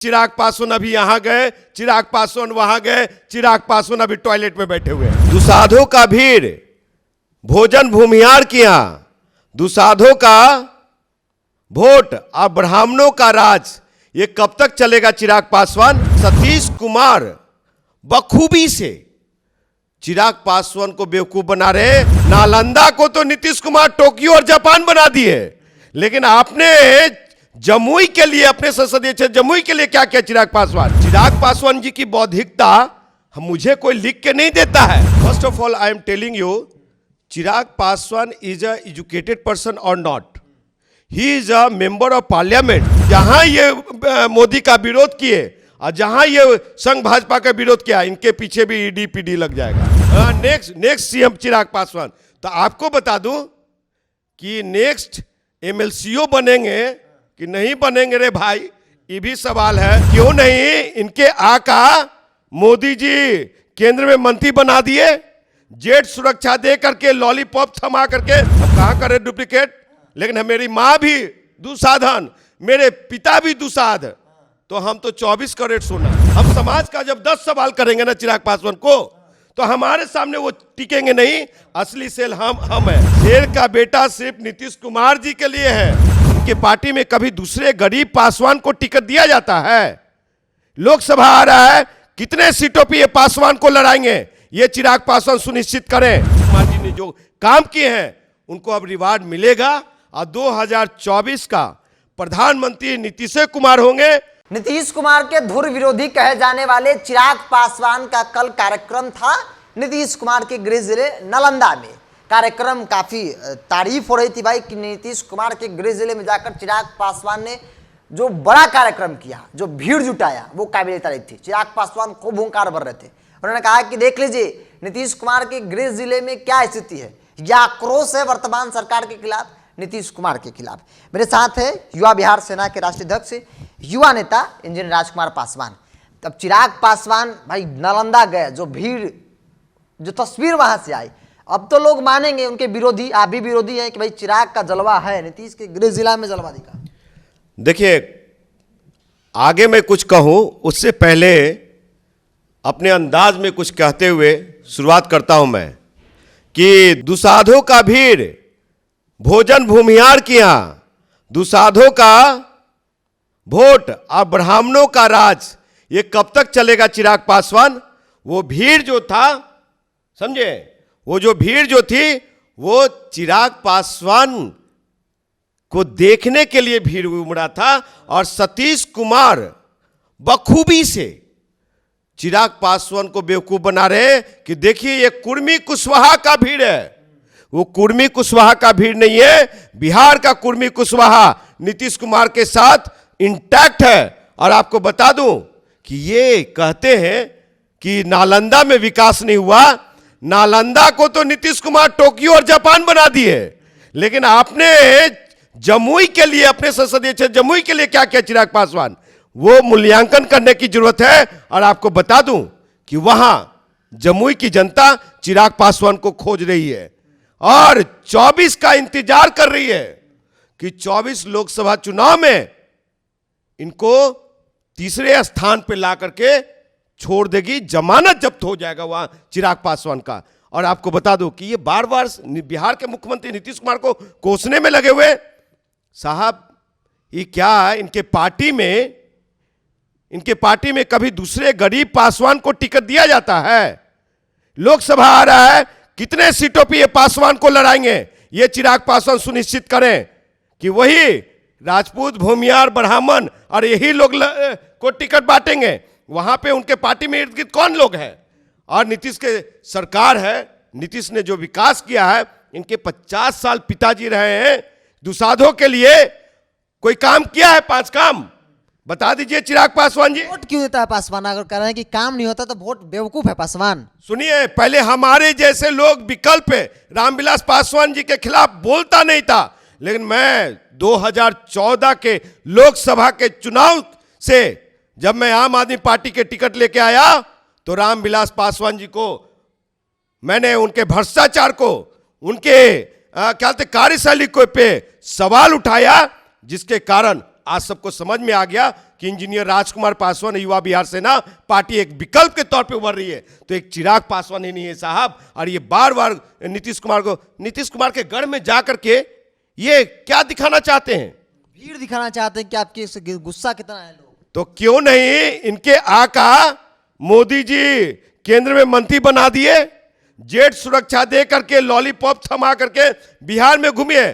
चिराग पासवान अभी यहां गए, चिराग पासवान वहां गए, चिराग पासवान अभी टॉयलेट में बैठे हुए हैं। दुसाधों का भीड़, भोजन भूमिहार के यहां, दुसाधों का वोट और ब्राह्मणों का राज, ये कब तक चलेगा? चिराग पासवान, सतीश कुमार बखूबी से चिराग पासवान को बेवकूफ बना रहे। नालंदा को तो नीतीश कुमार टोक्यो और जापान बना दिए, लेकिन आपने जमुई के लिए, अपने संसदीय क्षेत्र जमुई के लिए क्या किया? चिराग पासवान जी की बौद्धिकता मुझे कोई लिख के नहीं देता है। First of all I am telling you, Chirag Paswan is a educated person और not, he is a member of parliament. जहां ये मोदी का विरोध किए और जहां ये संघ भाजपा का विरोध किया, इनके पीछे भी ईडी पीडी लग जाएगा। Next CM Chirag Paswan. तो आपको बता दूं कि नेक्स्ट एमएलसीओ बनेंगे कि नहीं बनेंगे रे भाई, ये भी सवाल है। क्यों नहीं इनके आका मोदी जी केंद्र में मंत्री बना दिए, जेट सुरक्षा दे करके, लॉलीपॉप थमा करके। हम कहां करे डुप्लीकेट, लेकिन मेरी माँ भी दुसाधन, मेरे पिता भी दुसाध, तो हम तो 24 करोड़ सोना। हम समाज का जब 10 सवाल करेंगे ना चिराग पासवान को, तो हमारे सामने वो टिकेंगे नहीं। असली सेल हम है। शेर का बेटा सिर्फ नीतीश कुमार जी के लिए है। उनके पार्टी में कभी दूसरे गरीब पासवान को टिकट दिया जाता है? लोकसभा आ रहा है, कितने सीटों पे ये पासवान को लड़ाएंगे? ये चिराग पासवान सुनिश्चित करें। कुमार जी ने जो काम किए हैं उनको अब रिवार्ड मिलेगा, और 2024 का प्रधानमंत्री नीतीश कुमार होंगे। नीतीश कुमार के धुर विरोधी कहे जाने वाले चिराग पासवान का कल कार्यक्रम था नीतीश कुमार के गृह जिले नालंदा में। कार्यक्रम काफी तारीफ हो रही थी भाई कि नीतीश कुमार के गृह जिले में जाकर चिराग पासवान ने जो बड़ा कार्यक्रम किया, जो भीड़ जुटाया, वो काबिल तारीफ थी। चिराग पासवान खूब हुंकार भर रहे थे। उन्होंने कहा कि देख लीजिए नीतीश कुमार के गृह जिले में क्या स्थिति है, यह आक्रोश है वर्तमान सरकार के खिलाफ, नीतीश कुमार के खिलाफ। मेरे साथ है युवा बिहार सेना के राष्ट्रीय अध्यक्ष, युवा नेता इंजीनियर राजकुमार पासवान। तब चिराग पासवान भाई नालंदा गए, जो भीड़, जो तस्वीर वहां से आई, अब तो लोग मानेंगे, उनके विरोधी, आप भी विरोधी हैं कि भाई चिराग का जलवा है, नीतीश के गृह जिला में जलवा दिखा। देखिए, आगे मैं कुछ कहूं उससे पहले अपने अंदाज में कुछ कहते हुए शुरुआत करता हूं मैं कि दुसाधों का भीड़, भोजन भूमिहार के यहां, दुसाधों का वोट और ब्राह्मणों का राज, ये कब तक चलेगा? चिराग पासवान, वो भीड़ जो था, समझे, वो जो भीड़ जो थी, वो चिराग पासवान को देखने के लिए भीड़ उमड़ा था। और सतीश कुमार बखूबी से चिराग पासवान को बेवकूफ बना रहे कि देखिए ये कुर्मी कुशवाहा का भीड़ है। वो कुर्मी कुशवाहा का भीड़ नहीं है, बिहार का कुर्मी कुशवाहा नीतीश कुमार के साथ इंटैक्ट है। और आपको बता दूं कि ये कहते हैं कि नालंदा में विकास नहीं हुआ। नालंदा को तो नीतीश कुमार टोक्यो और जापान बना दिए, लेकिन आपने जमुई के लिए, अपने संसदीय क्षेत्र जमुई के लिए क्या किया? चिराग पासवान, वो मूल्यांकन करने की जरूरत है। और आपको बता दूं कि वहां जमुई की जनता चिराग पासवान को खोज रही है और 24 का इंतजार कर रही है कि 24 लोकसभा चुनाव में इनको तीसरे स्थान पे ला करके छोड़ देगी, जमानत जब्त हो जाएगा वहां चिराग पासवान का। और आपको बता दूं कि ये बार बार बिहार के मुख्यमंत्री नीतीश कुमार को कोसने में लगे हुए। साहब, ये क्या है, इनके पार्टी में कभी दूसरे गरीब पासवान को टिकट दिया जाता है? लोकसभा आ रहा है, कितने सीटों पे ये पासवान को लड़ाएंगे? ये चिराग पासवान सुनिश्चित करें कि वही राजपूत, भूमिहार, ब्राह्मण और यही लोग को टिकट बांटेंगे। वहां पे उनके पार्टी में इर्द गिर्द कौन लोग हैं? और नीतीश के सरकार है, नीतीश ने जो विकास किया है, इनके 50 साल पिताजी रहे हैं, दुसाधों के लिए कोई काम किया है? 5 काम बता दीजिए चिराग पासवान जी। वोट क्यों देता है पासवान? अगर कह रहे हैं कि काम नहीं होता तो वोट बेवकूफ है पासवान। सुनिए, पहले हमारे जैसे लोग विकल्प है, रामविलास पासवान जी के खिलाफ बोलता नहीं था, लेकिन मैं 2014 के लोकसभा के चुनाव से जब मैं आम आदमी पार्टी के टिकट लेके आया, तो रामविलास पासवान जी को मैंने उनके भ्रष्टाचार को, उनके क्या कार्यशैली को पे सवाल उठाया, जिसके कारण आज सबको समझ में आ गया कि इंजीनियर राजकुमार पासवान युवा बिहार सेना पार्टी एक विकल्प के तौर पे उभर रही है, तो एक चिराग पासवान ही नहीं है साहब। और ये बार बार नीतीश कुमार के गढ़ में जाकर के ये क्या दिखाना चाहते हैं? भीड़ दिखाना चाहते हैं कि आपके इससे गुस्सा कितना है लोग। तो क्यों नहीं इनके आका मोदी जी केंद्र में मंत्री बना दिए, जेट सुरक्षा दे करके लॉलीपॉप थमा करके बिहार में घूमिए।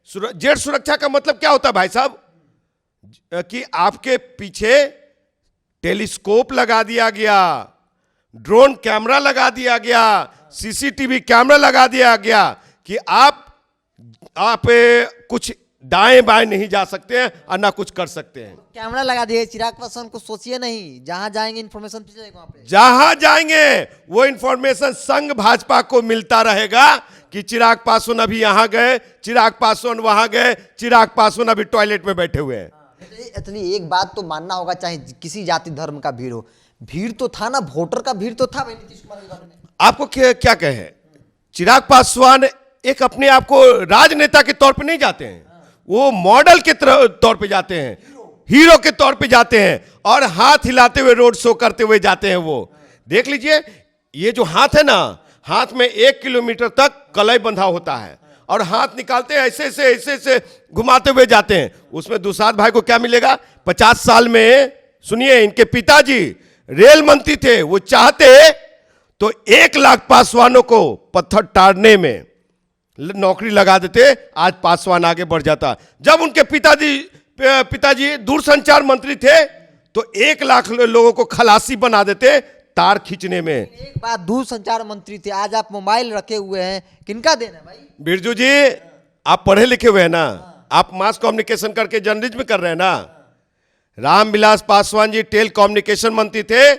जेट सुरक्षा का मतलब क्या होता है भाई साहब? कि आपके पीछे टेलीस्कोप लगा दिया गया, ड्रोन कैमरा लगा दिया गया, सीसीटीवी कैमरा लगा दिया गया कि आप कुछ दाएं बाएं नहीं जा सकते हैं और ना कुछ कर सकते हैं। कैमरा लगा दिए चिराग पासवान को, सोचिए नहीं, जहां जाएंगे इन्फॉर्मेशन वहां पे, जहां जाएंगे वो इन्फॉर्मेशन संघ भाजपा को मिलता रहेगा कि चिराग पासवान अभी यहां गए, चिराग पासवान वहां गए, चिराग पासवान अभी टॉयलेट में बैठे हुए हैं। इतनी एक बात तो मानना होगा, चाहे किसी जाति धर्म का भीड़ हो, भीड़ तो था ना, वोटर का भीड़ तो था भाई नीतीश कुमार के घर में। आपको क्या कहे, चिराग पासवान एक अपने आप को राजनेता के तौर पे नहीं जाते हैं, वो मॉडल के तौर पे जाते हैं, हीरो के तौर पे जाते हैं और हाथ हिलाते हुए रोड शो करते हुए जाते हैं। वो देख लीजिए, ये जो हाथ है ना, हाथ में 1 किलोमीटर तक कलाई बंधा होता है और हाथ निकालते हैं ऐसे घुमाते हुए जाते हैं। उसमें दुसाध भाई को क्या मिलेगा? 50 साल में, सुनिए, इनके पिताजी रेल मंत्री थे, वो चाहते तो 1 लाख पासवानों को पत्थर टाड़ने में नौकरी लगा देते, आज पासवान आगे बढ़ जाता। जब उनके पिताजी दूरसंचार मंत्री थे तो 1 लाख लोगों को खलासी बना देते तार खींचने में। एक बात, दूरसंचार मंत्री थे, आज आप मोबाइल रखे हुए हैं, किनका देना है भाई? बिरजू जी, आप पढ़े लिखे हुए हैं ना, आप मास कम्युनिकेशन करके जर्नलिज्म कर रहे हैं ना। रामविलास पासवान जी टेली कम्युनिकेशन मंत्री थे,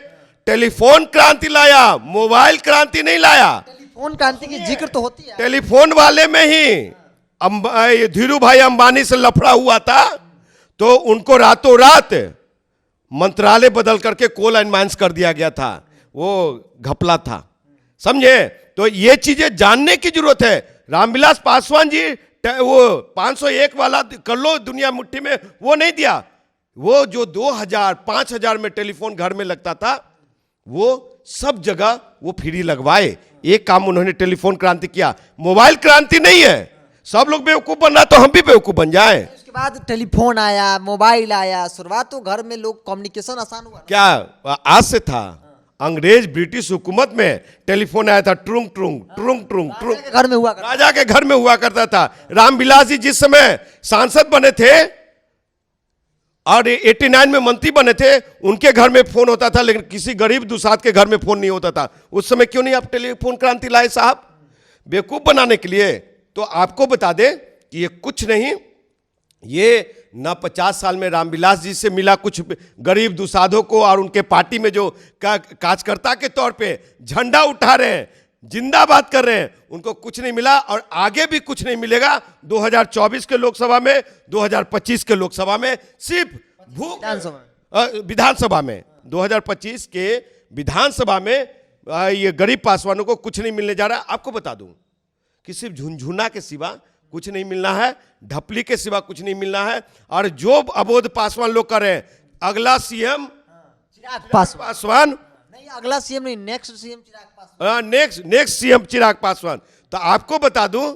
टेलीफोन क्रांति लाया, मोबाइल क्रांति नहीं लाया। टेलीफोन क्रांति की जिक्र तो होती है, टेलीफोन वाले में ही धीरू भाई अंबानी से लफड़ा हुआ था तो उनको रातों रात मंत्रालय बदल करके कोल एंड माइंस कर दिया गया था, वो घपला था, समझे? तो ये चीजें जानने की जरूरत है। रामविलास पासवान जी वो 501 वाला कर लो दुनिया मुट्ठी में, वो नहीं दिया। वो जो 2000 5000 में टेलीफोन घर में लगता था, वो सब जगह वो फ्री लगवाए। एक काम उन्होंने टेलीफोन क्रांति किया, मोबाइल क्रांति नहीं है। सब लोग बेवकूफ बन रहा तो हम भी बेवकूफ बन जाएं। उसके बाद टेलीफोन आया, मोबाइल आया, शुरुआत तो घर में लोग कम्युनिकेशन आसान हुआ। क्या आज से था? अंग्रेज ब्रिटिश हुकूमत में टेलीफोन आया था, Trung Trung Trung Trung Trung, घर में हुआ, राजा के घर में हुआ करता था। रामविलास जी जिस समय सांसद बने थे और 89 में मंत्री बने थे, उनके घर में फोन होता था, लेकिन किसी गरीब दुसाध के घर में फोन नहीं होता था। उस समय क्यों नहीं आप टेलीफोन क्रांति लाए साहब? बेवकूफ बनाने के लिए। तो आपको बता दे कि ये कुछ नहीं, ये ना 50 साल में रामविलास जी से मिला कुछ गरीब दुसाधों को, और उनके पार्टी में जो कार्यकर्ता के तौर पे झंडा उठा रहे हैं, जिंदाबाद कर रहे हैं, उनको कुछ नहीं मिला और आगे भी कुछ नहीं मिलेगा। 2024 के लोकसभा में, 2025 के लोकसभा में, सिर्फ विधानसभा में 2025 के विधानसभा में ये गरीब पासवानों को कुछ नहीं मिलने जा रहा। आपको बता दूं कि सिर्फ झुनझुना के सिवा कुछ नहीं मिलना है, ढपली के सिवा कुछ नहीं मिलना है। और जो अबोध पासवान लोग कर रहे हैं, अगला सीएम चिराग पासवान नहीं, अगला सीएम नहीं, next CM Chirag Paswan, next CM Chirag Paswan. तो आपको बता दूं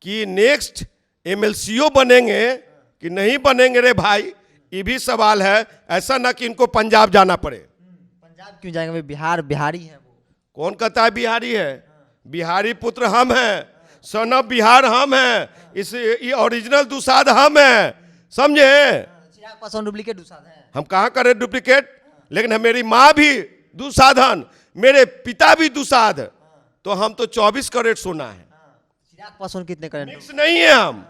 कि नेक्स्ट एमएलसीओ बनेंगे कि नहीं बनेंगे रे भाई, ये भी सवाल है। ऐसा ना कि इनको पंजाब जाना पड़े। पंजाब क्यों जाएंगे भाई? बिहारी है वो। कौन कहता है बिहारी है? बिहारी पुत्र हम हैं, सन ऑफ बिहार हम हैं, ये ओरिजिनल दुसाध हम हैं, समझे? चिराग पासवान डुप्लीकेट दुसाध है। हम कहाँ करें डुप्लीकेट? लेकिन मेरी माँ भी दुसाधन, मेरे पिता भी दुसाध, तो हम तो 24 कैरेट सोना है। चिराग पासवान कितने कैरेट? नहीं है हम,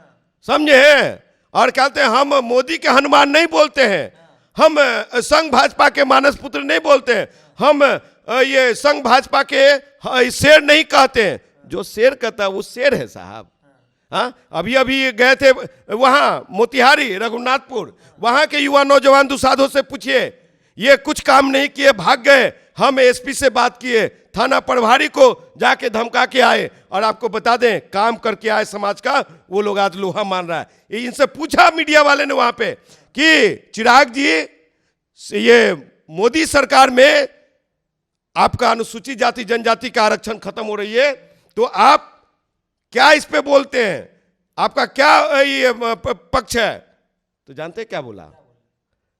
समझे? और कहते हैं हम मोदी के हनुमान नहीं बोलते हैं, हम संघ भाजपा के मानस पुत्र नहीं बोलते हैं, हम ये संघ भाजपा के शेर नहीं कहते हैं। जो शेर कहता है वो शेर है साहब। हाँ, अभी गए थे वहाँ मोतिहारी, रघुनाथपुर, वहाँ के युवा नौजवान दुसाधों से पूछिए, ये कुछ काम नहीं किए, भाग गए। हम एसपी से बात किए, थाना प्रभारी को जाके धमका के आए, और आपको बता दें काम करके आए समाज का, वो लोग आज लोहा मान रहा है। इनसे पूछा मीडिया वाले ने वहाँ पे कि चिराग जी ये मोदी सरकार में आपका अनुसूचित जाति जनजाति का आरक्षण खत्म हो रही है, तो आप क्या इस पे बोलते हैं? आपका क्या ये पक्ष है? तो जानते हैं क्या बोला?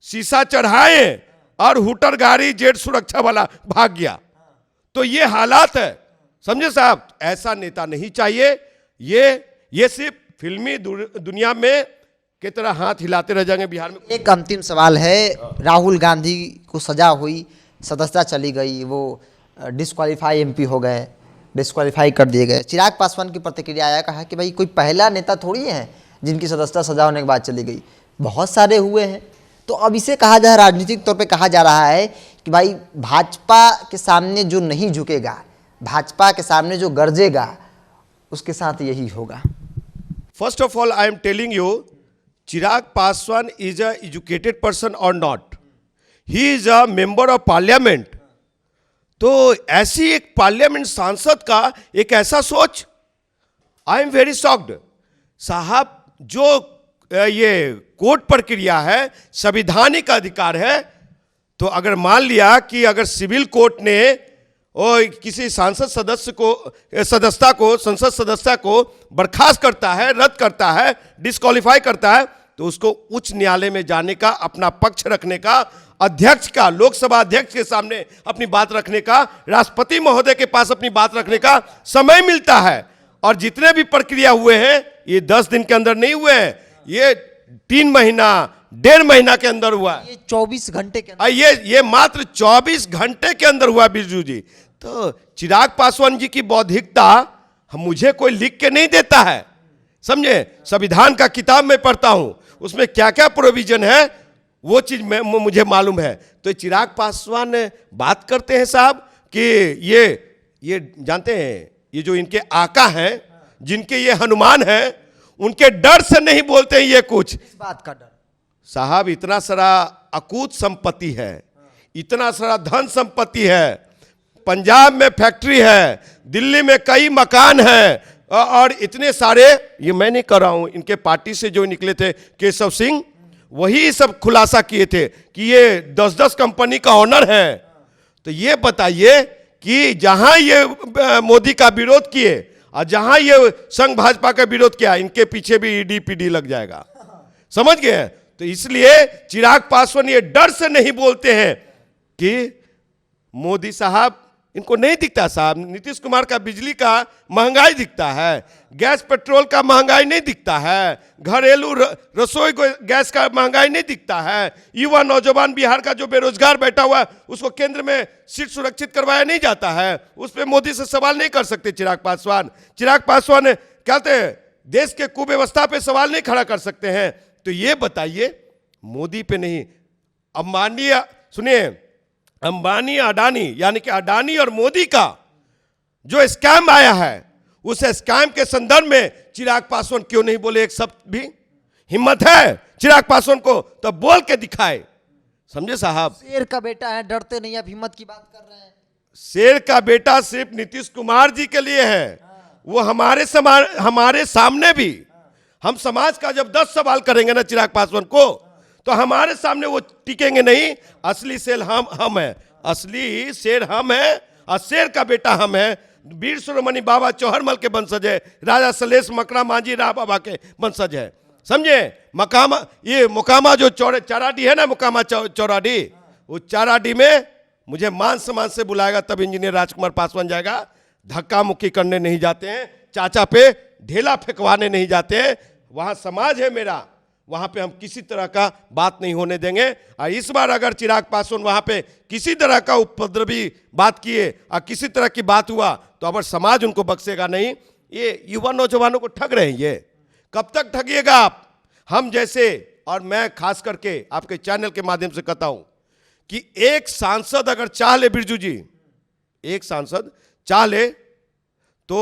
शीशा चढ़ाए और हुटर गाड़ी जेट सुरक्षा वाला भाग गया। तो ये हालात है, समझे साहब? ऐसा नेता नहीं चाहिए। ये सिर्फ फिल्मी दुनिया में की तरह हाथ हिलाते रह जाएंगे बिहार में। एक अंतिम सवाल है, राहुल गांधी को सजा हुई, सदस्यता चली गई, वो डिस्क्वालीफाई एमपी हो गए, डिस्क्वालीफाई कर दिए गए। चिराग पासवान की प्रतिक्रिया आया, कहा कि भाई कोई पहला नेता थोड़ी है जिनकी सदस्यता सजा होने के बाद चली गई, बहुत सारे हुए हैं। तो अब इसे कहा जा रहा, राजनीतिक तौर पे कहा जा रहा है कि भाई भाजपा के सामने जो नहीं झुकेगा, भाजपा के सामने जो गरजेगा, उसके साथ यही होगा। First of all I am telling you, Chirag Paswan is a educated person और not, he is a member of parliament. तो ऐसी एक पार्लियामेंट सांसद का एक ऐसा सोच, आई एम वेरी शॉक्ड साहब। जो ये कोर्ट प्रक्रिया है, संवैधानिक अधिकार है, तो अगर मान लिया कि अगर सिविल कोर्ट ने और किसी सांसद सदस्य को सदस्यता को संसद सदस्य को बर्खास्त करता है, रद्द करता है, डिस्क्वालीफाई करता है, तो उसको उच्च न्यायालय में जाने का, अपना पक्ष रखने का, अध्यक्ष का, लोकसभा अध्यक्ष के सामने अपनी बात रखने का, राष्ट्रपति महोदय के पास अपनी बात रखने का समय मिलता है। और जितने भी प्रक्रिया हुए हैं, ये 10 दिन के अंदर नहीं हुए हैं, ये 3 महीना 1.5 महीना के अंदर हुआ, ये 24 घंटे के अंदर, ये मात्र 24 घंटे के अंदर हुआ बिरजू जी। तो चिराग पासवान जी की बौद्धिकता मुझे कोई लिख के नहीं देता है, समझे? संविधान का किताब में पढ़ता हूं, उसमें क्या क्या प्रोविजन है वो चीज मुझे मालूम है। तो चिराग पासवान बात करते हैं साहब कि ये जानते हैं, ये जो इनके आका हैं, जिनके ये हनुमान हैं, उनके डर से नहीं बोलते हैं ये कुछ। इस बात का डर साहब, इतना सारा अकूत संपत्ति है, इतना सारा धन संपत्ति है, पंजाब में फैक्ट्री है, दिल्ली में कई मकान हैं, और इतने सारे, ये मैं नहीं कर रहा हूं, इनके पार्टी से जो निकले थे केशव सिंह, वही सब खुलासा किए थे कि ये 10-10 कंपनी का ऑनर है। तो ये बताइए कि जहां ये मोदी का विरोध किए और जहां ये संघ भाजपा का विरोध किया, इनके पीछे भी ईडी पीडी लग जाएगा, समझ गए? तो इसलिए चिराग पासवान ये डर से नहीं बोलते हैं कि मोदी साहब, इनको नहीं दिखता साहब, नीतीश कुमार का बिजली का महंगाई दिखता है, गैस पेट्रोल का महंगाई नहीं दिखता है, घरेलू रसोई गैस का महंगाई नहीं दिखता है, युवा नौजवान बिहार का जो बेरोजगार बैठा हुआ है उसको केंद्र में सीट सुरक्षित करवाया नहीं जाता है, उस पर मोदी से सवाल नहीं कर सकते चिराग पासवान। चिराग पासवान कहते हैं देश के कुव्यवस्था पे सवाल नहीं खड़ा कर सकते हैं। तो ये बताइए, मोदी पे नहीं, अंबानी, सुनिए, अंबानी अडानी, यानी कि अडानी और मोदी का जो स्कैम आया है, उस स्कैम के संदर्भ में चिराग पासवान क्यों नहीं बोले एक शब्द भी? हिम्मत है चिराग पासवान को तो बोल के दिखाए, समझे साहब? शेर का बेटा है, डरते नहीं, आप हिम्मत की बात कर रहे हैं। शेर का बेटा सिर्फ नीतीश कुमार जी के लिए है, वो हमारे सामने भी, हम समाज का जब 10 सवाल करेंगे ना चिराग पासवान को, तो हमारे सामने वो टिकेंगे नहीं। असली शेर हम हैं, असली शेर हम हैं, और शेर का बेटा हम हैं। वीर शिरोमणि बाबा चौहरमल के वंशज है, राजा सलेश मकरा मांझी राव बाबा के वंशज है, समझे? मोकामा जो चाराडी है ना, मोकामा चौराडी, वो चाराडी में मुझे मान सम्मान से बुलाएगा तब इंजीनियर राजकुमार पासवान जाएगा। धक्का मुक्की करने नहीं जाते हैं, चाचा पे ढेला फेंकवाने नहीं जाते हैं। वहां समाज है मेरा, वहां पे हम किसी तरह का बात नहीं होने देंगे। और इस बार अगर चिराग पासवान वहां पे किसी तरह का उपद्रवी बात किए और किसी तरह की बात हुआ, तो अगर समाज उनको बख्शेगा नहीं। ये युवा नौजवानों को ठग रहे हैं, ये कब तक ठगिएगा आप? हम जैसे, और मैं खास करके आपके चैनल के माध्यम से कहता हूं कि एक सांसद अगर चाह ले, बिरजू जी, एक सांसद चाह ले तो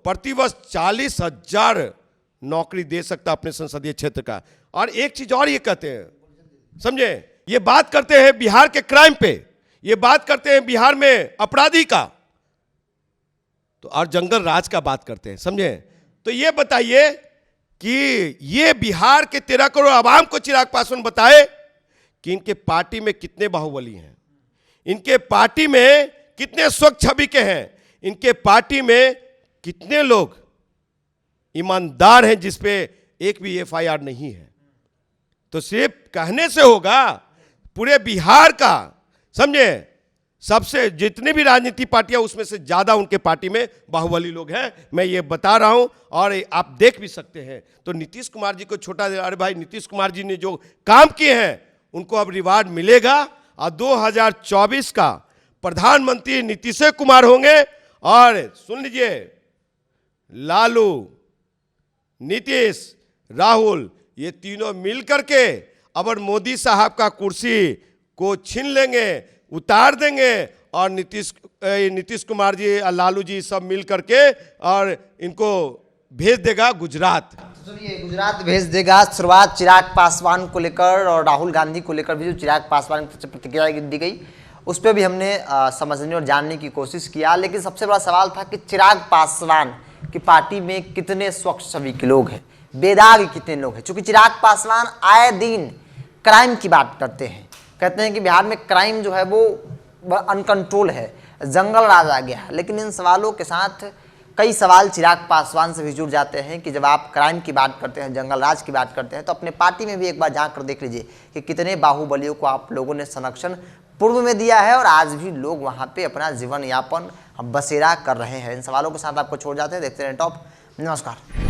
प्रतिवर्ष 40,000 नौकरी दे सकता अपने संसदीय क्षेत्र का। और एक चीज और ये कहते हैं, समझे, ये बात करते हैं बिहार के क्राइम पे, ये बात करते हैं बिहार में अपराधी का, तो और जंगल राज का बात करते हैं, समझे? तो ये बताइए कि ये बिहार के 13 करोड़ आवाम को चिराग पासवान बताए कि इनके पार्टी में कितने बाहुबली हैं, इनके पार्टी में कितने स्वच्छ छवि के हैं, इनके पार्टी में कितने लोग ईमानदार हैं जिसपे एक भी एफआईआर नहीं है। तो सिर्फ कहने से होगा? पूरे बिहार का समझे, सबसे जितनी भी राजनीति पार्टियां उसमें से ज्यादा उनके पार्टी में बाहुबली लोग हैं, मैं ये बता रहा हूं और आप देख भी सकते हैं। तो नीतीश कुमार जी को छोटा, अरे भाई नीतीश कुमार जी ने जो काम किए हैं उनको अब रिवार्ड मिलेगा और 2024 का प्रधानमंत्री नीतीश कुमार होंगे। और सुन लीजिए, लालू, नीतीश, राहुल, ये तीनों मिल करके अब मोदी साहब का कुर्सी को छीन लेंगे, उतार देंगे और नीतीश कुमार जी और लालू जी सब मिल करके और इनको भेज देगा गुजरात। सुनिए, गुजरात भेज देगा। शुरुआत चिराग पासवान को लेकर और राहुल गांधी को लेकर भी जो चिराग पासवान की प्रतिक्रिया दी गई उस पर भी हमने समझने और जानने की कोशिश किया। लेकिन सबसे बड़ा सवाल था कि चिराग पासवान की पार्टी में कितने स्वच्छ छवि के लोग हैं, बेदाग कितने लोग हैं। चूंकि चिराग पासवान आए दिन क्राइम की बात करते हैं, कहते हैं कि बिहार में क्राइम जो है वो अनकंट्रोल है, जंगल राज आ गया है। लेकिन इन सवालों के साथ कई सवाल चिराग पासवान से भी जुड़ जाते हैं कि जब आप क्राइम की बात करते हैं, जंगल राज की बात करते हैं, तो अपने पार्टी में भी एक बार झांक कर देख लीजिए कि कितने बाहुबलियों को आप लोगों ने संरक्षण पूर्व में दिया है और आज भी लोग वहाँ पे अपना जीवन यापन बसेरा कर रहे हैं। इन सवालों के साथ आपको छोड़ जाते हैं। देखते रहें टॉप। नमस्कार।